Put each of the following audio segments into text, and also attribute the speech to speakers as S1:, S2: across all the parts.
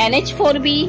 S1: NH4B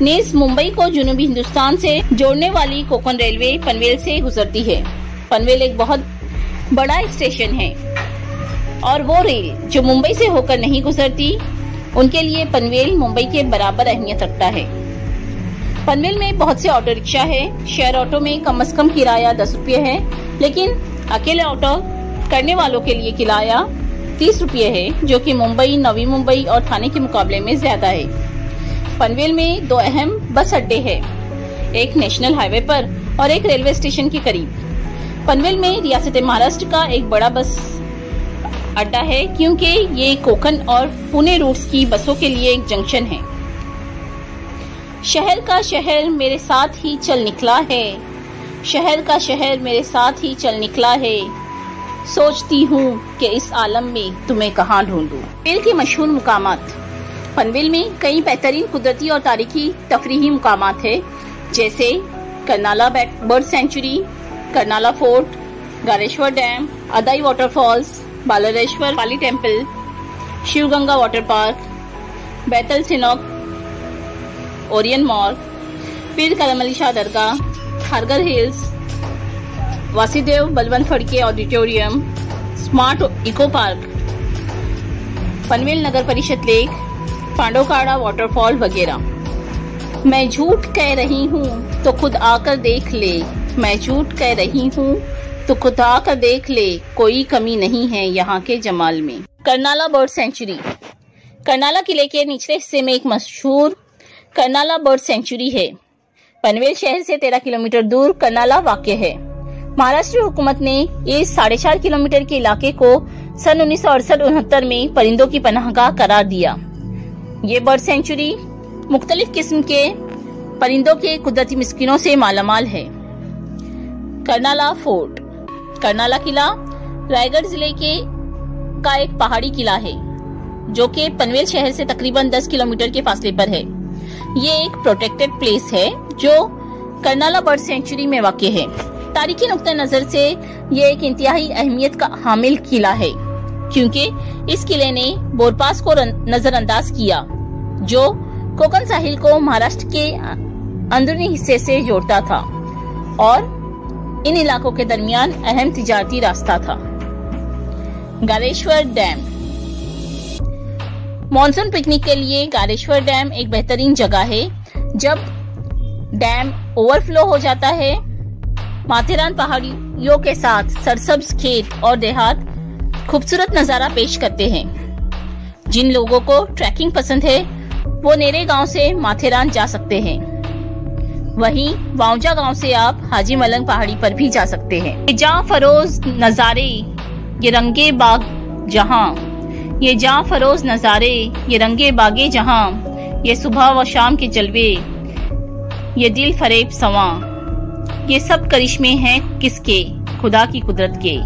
S1: نیز ممبئی کو جنوبی ہندوستان سے جوڑنے والی کوکن ریلوے پنویل سے گزرتی ہے۔ پنویل ایک بہت بڑا اسٹیشن ہے اور وہ ریل جو ممبئی سے ہو کر نہیں گزرتی ان کے لیے پنویل ممبئی کے برابر اہمیت رکھتا ہے۔ پنویل میں بہت سے آٹو رکشا ہے۔ شیئر آٹو میں کم از کم کرایہ 10 روپے ہے، لیکن اکیلے آٹو کرنے والوں کے لیے کرایہ 30 روپے ہے، جو کہ ممبئی، نوی ممبئی اور تھانے کے مقابلے میں زیادہ ہے۔ پنویل میں 2 اہم بس اڈے ہیں، ایک نیشنل ہائی وے پر اور ایک ریلوے اسٹیشن کے قریب۔ پنویل میں ریاست مہاراشٹر کا ایک بڑا بس اڈا ہے، کیونکہ یہ کوکن اور پونے روٹس کی بسوں کے لیے ایک جنکشن ہے۔ شہر کا شہر میرے ساتھ ہی چل نکلا ہے، شہر کا شہر میرے ساتھ ہی چل نکلا ہے، سوچتی ہوں کہ اس عالم میں تمہیں کہاں ڈھونڈوں۔ پنویل کے مشہور مقامات۔ پنویل میں کئی بہترین قدرتی اور تاریخی تفریحی مقامات ہیں، جیسے Karnala bird sanctuary, Karnala fort, Gadeshwar dam, Adai water falls, Ballaleshwar Kali temple, Shiv Ganga water park, بیتل سینوک، Orion mall, Pir Karmali Shah Dargah, Kharghar hills, Vasudev Balwant Phadke auditorium, smart eco park, Panvel Nagar Parishad lake, Pandavkada water fall وغیرہ۔ میں جھوٹ کہہ رہی ہوں تو خود آ کر دیکھ لے، میں جھوٹ کہہ رہی ہوں تو خود آ کر دیکھ لے، کوئی کمی نہیں ہے یہاں کے جمال میں۔ کرنالا برڈ سینچری۔ کرنالا قلعے کے نچلے حصے میں ایک مشہور کرنالا برڈ سینچری ہے۔ پنویل شہر سے 13 کلومیٹر دور کرنالا واقع ہے۔ مہاراشٹر حکومت نے اس 4.5 کلومیٹر کے علاقے کو سن 1968-69 میں پرندوں کی پناہ گاہ قرار دیا۔ یہ برڈ سینچری مختلف قسم کے پرندوں کے قدرتی مسکنوں سے مالا مال ہے۔ کرنالا فورٹ۔ کرنالا قلعہ رائے گڑھ ضلع کا ایک پہاڑی قلعہ ہے، جو کہ پنویل شہر سے تقریباً 10 کلومیٹر کے فاصلے پر ہے۔ یہ ایک پروٹیکٹڈ پلیس ہے جو کرنالا برڈ سینچری میں واقع ہے۔ تاریخی نقطہ نظر سے یہ ایک انتہائی اہمیت کا حامل قلعہ ہے، کیونکہ اس قلعے نے بورپاس کو نظر انداز کیا، جو کوکن ساحل کو مہاراشٹر کے اندرونی حصے سے جوڑتا تھا اور ان علاقوں کے درمیان اہم تجارتی راستہ تھا۔ گاریشور ڈیم۔ مانسون پکنک کے لیے گاریشور ڈیم ایک بہترین جگہ ہے۔ جب ڈیم اوور فلو ہو جاتا ہے، ماتھیران پہاڑیوں کے ساتھ سرسبز کھیت اور دیہات خوبصورت نظارہ پیش کرتے ہیں۔ جن لوگوں کو ٹریکنگ پسند ہے وہ نیرے گاؤں سے ماتھیران جا سکتے ہیں، وہیں واؤنجا گاؤں سے آپ حاجی ملنگ پہاڑی پر بھی جا سکتے ہیں۔ یہ جاں فروز نظارے، یہ رنگے باغ جہاں، یہ جاں فروز نظارے، یہ رنگے باغے جہاں، یہ صبح و شام کے جلوے، یہ دل فریب سواں، یہ سب کرشمے ہیں کس کے؟ خدا کی قدرت کے۔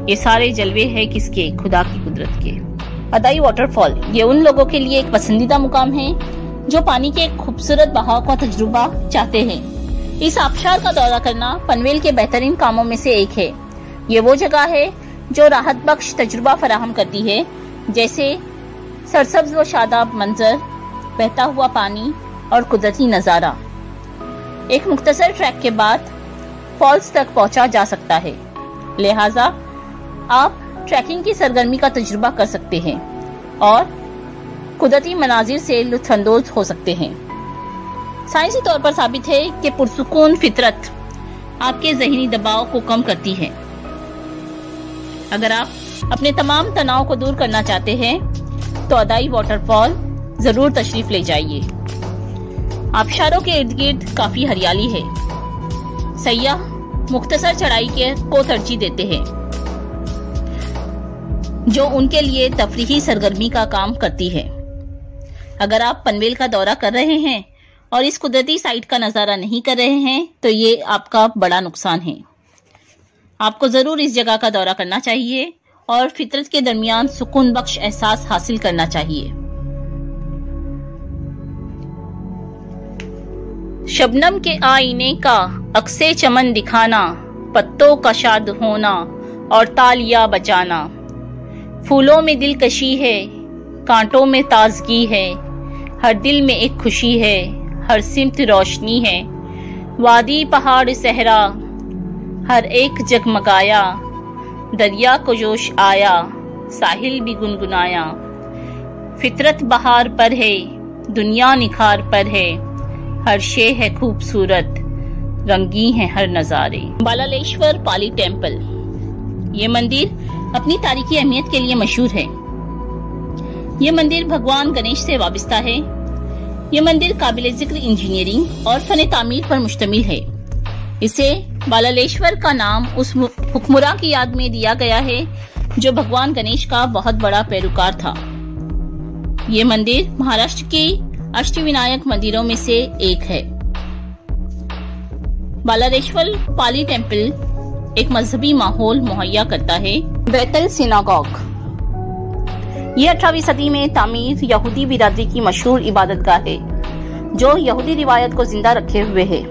S1: یہ سارے جلوے ہیں کس کے؟ خدا کی قدرت کے۔ ادائی واٹر فال۔ یہ ان لوگوں کے لیے ایک پسندیدہ مقام ہے جو پانی کے ایک خوبصورت بہاؤ کا تجربہ چاہتے ہیں۔ اس آبشار کا دورہ کرنا پنویل کے بہترین کاموں میں سے ایک ہے۔ یہ وہ جگہ ہے جو راحت بخش تجربہ فراہم کرتی ہے، جیسے سرسبز و شاداب منظر، بہتا ہوا پانی اور قدرتی نظارہ۔ ایک مختصر ٹریک کے بعد فالز تک پہنچا جا سکتا ہے، لہٰذا آپ ٹریکنگ کی سرگرمی کا تجربہ کر سکتے ہیں اور قدرتی مناظر سے لطف اندوز ہو سکتے ہیں۔ سائنسی طور پر ثابت ہے کہ پرسکون فطرت آپ کے ذہنی دباؤ کو کم کرتی ہے۔ اگر آپ اپنے تمام تناؤ کو دور کرنا چاہتے ہیں تو ادائی واٹر فال ضرور تشریف لے جائیے۔ آبشاروں کے ارد گرد کافی ہریالی ہے۔ سیاح مختصر چڑھائی کو ترجیح دیتے ہیں، جو ان کے لیے تفریحی سرگرمی کا کام کرتی ہے۔ اگر آپ پنویل کا دورہ کر رہے ہیں اور اس قدرتی سائٹ کا نظارہ نہیں کر رہے ہیں تو یہ آپ کا بڑا نقصان ہے۔ آپ کو ضرور اس جگہ کا دورہ کرنا چاہیے اور فطرت کے درمیان سکون بخش احساس حاصل کرنا چاہیے۔ شبنم کے آئینے کا عکس چمن دکھانا، پتوں کا شاد ہونا اور تالیاں بجانا۔ پھولوں میں دلکشی ہے، کانٹوں میں تازگی ہے، ہر دل میں ایک خوشی ہے، ہر سمت روشنی ہے، وادی پہاڑ صحرا ہر ایک جگمگایا، دریا کو جوش آیا، ساحل بھی گنگنایا، فطرت بہار پر ہے، دنیا نکھار پر ہے، ہر شے ہے خوبصورت، رنگی ہیں ہر نظارے۔ بالالیشور پالی ٹیمپل، یہ مندر اپنی تاریخی اہمیت کے لیے مشہور ہے۔ یہ مندر بھگوان گنیش سے وابستہ ہے۔ یہ مندر قابل ذکر انجینئرنگ اور فن تعمیر پر مشتمل ہے۔ اسے بالالیشور کا نام اس حکمراں کی یاد میں دیا گیا ہے جو بھگوان گنیش کا بہت بڑا پیروکار تھا۔ یہ مندر مہاراشٹر کے اشٹ ونائک مندروں میں سے ایک ہے۔ بالالیشور پالی ٹیمپل ایک مذہبی ماحول مہیا کرتا ہے۔ بیتل سیناگوگ، یہ 18ویں صدی میں تعمیر یہودی برادری کی مشہور عبادت گاہ ہے جو یہودی روایت کو زندہ رکھے ہوئے ہے۔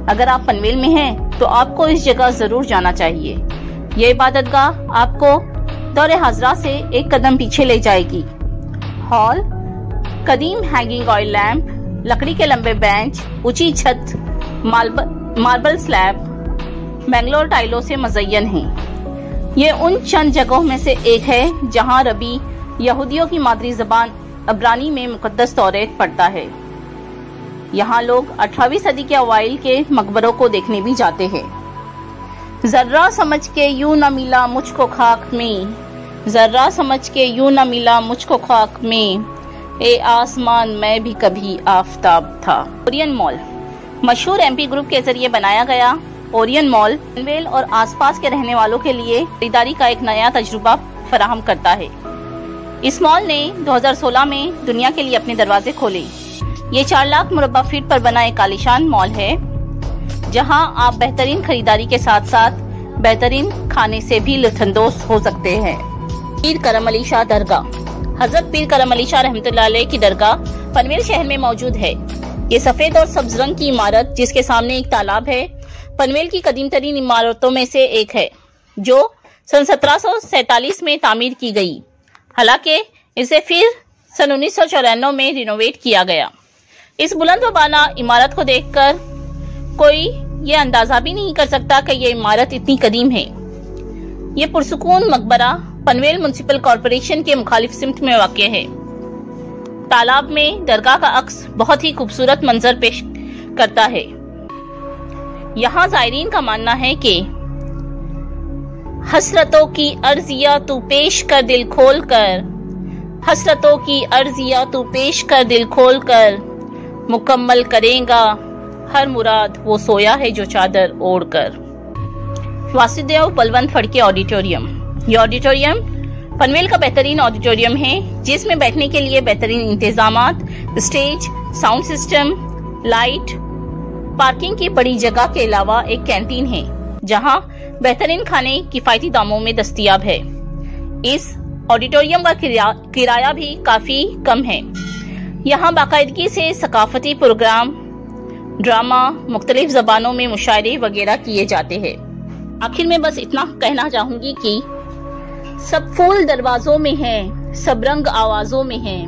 S1: اگر آپ پنویل میں ہیں تو آپ کو اس جگہ ضرور جانا چاہیے۔ یہ عبادت گاہ آپ کو دور حاضرہ سے ایک قدم پیچھے لے جائے گی۔ ہال، قدیم ہینگنگ آئل لیمپ، لکڑی کے لمبے بینچ، اونچی چھت، ماربل سلیب، بنگلور ٹائلوں سے مزین ہیں۔ یہ ان چند جگہوں میں سے ایک ہے جہاں ربی یہودیوں کی مادری زبان عبرانی میں مقدس توریت پڑھتا ہے۔ یہاں لوگ 18ویں صدی کے اوائل کے مقبروں کو دیکھنے بھی جاتے ہیں۔ ذرہ سمجھ کے یوں نہ ملا مجھ کو خاک میں، ذرہ سمجھ کے یوں نہ ملا مجھ کو خاک میں، اے آسمان میں بھی کبھی آفتاب تھا۔ اورین مال، مشہور ایم پی گروپ کے ذریعے بنایا گیا اورین مال پنویل اور آس پاس کے رہنے والوں کے لیے خریداری کا ایک نیا تجربہ فراہم کرتا ہے۔ اس مال نے 2016 میں دنیا کے لیے اپنے دروازے کھولے۔ یہ 4 لاکھ مربع فٹ پر بنا ایک عالیشان مال ہے جہاں آپ بہترین خریداری کے ساتھ ساتھ بہترین کھانے سے بھی لطف اندوز ہو سکتے ہیں۔ پیر کرم علی شاہ درگاہ، حضرت پیر کرم علی شاہ رحمۃ اللہ علیہ کی درگاہ پنویل شہر میں موجود ہے۔ یہ سفید اور سبز رنگ کی عمارت جس کے سامنے ایک تالاب ہے پنویل کی قدیم ترین عمارتوں میں سے ایک ہے جو سن 1747 میں تعمیر کی گئی، حالانکہ اسے پھر سن 1994 میں رینوویٹ کیا گیا۔ اس بلند و بالا عمارت کو دیکھ کر کوئی یہ اندازہ بھی نہیں کر سکتا کہ یہ عمارت اتنی قدیم ہے۔ یہ پرسکون مقبرہ پنویل میونسپل کارپوریشن کے مخالف سمت میں واقع ہے۔ تالاب میں درگاہ کا عکس بہت ہی خوبصورت منظر پیش کرتا ہے۔ یہاں زائرین کا ماننا ہے کہ حسرتوں کی عرضیہ تو پیش کر دل کھول کر، حسرتوں کی عرضیہ تو پیش کر دل کھول کر، مکمل کریں گا ہر مراد وہ سویا ہے جو چادر اوڑھ کر۔ واسودیو بلونت پھڑکے آڈیٹوریم، یہ آڈیٹوریم پنویل کا بہترین آڈیٹوریم ہے جس میں بیٹھنے کے لیے بہترین انتظامات، stage, sound system, light, parking کی بڑی جگہ کے علاوہ ایک کینٹین ہے جہاں بہترین کھانے کفایتی داموں میں دستیاب ہے۔ اس آڈیٹوریم کا کرایہ بھی کافی کم ہے۔ یہاں باقاعدگی سے ثقافتی پروگرام، ڈرامہ، مختلف زبانوں میں مشاعرے وغیرہ کیے جاتے ہیں۔ آخر میں بس اتنا کہنا چاہوں گی کہ سب پھول دروازوں میں ہیں، سب رنگ آوازوں میں ہیں،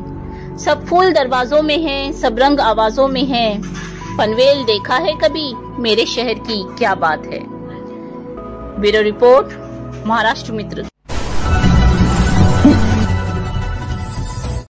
S1: سب پھول دروازوں میں ہیں، سب رنگ آوازوں میں ہیں، پنویل دیکھا ہے کبھی، میرے شہر کی کیا بات ہے۔ بیورو رپورٹ، مہاراشٹر متر۔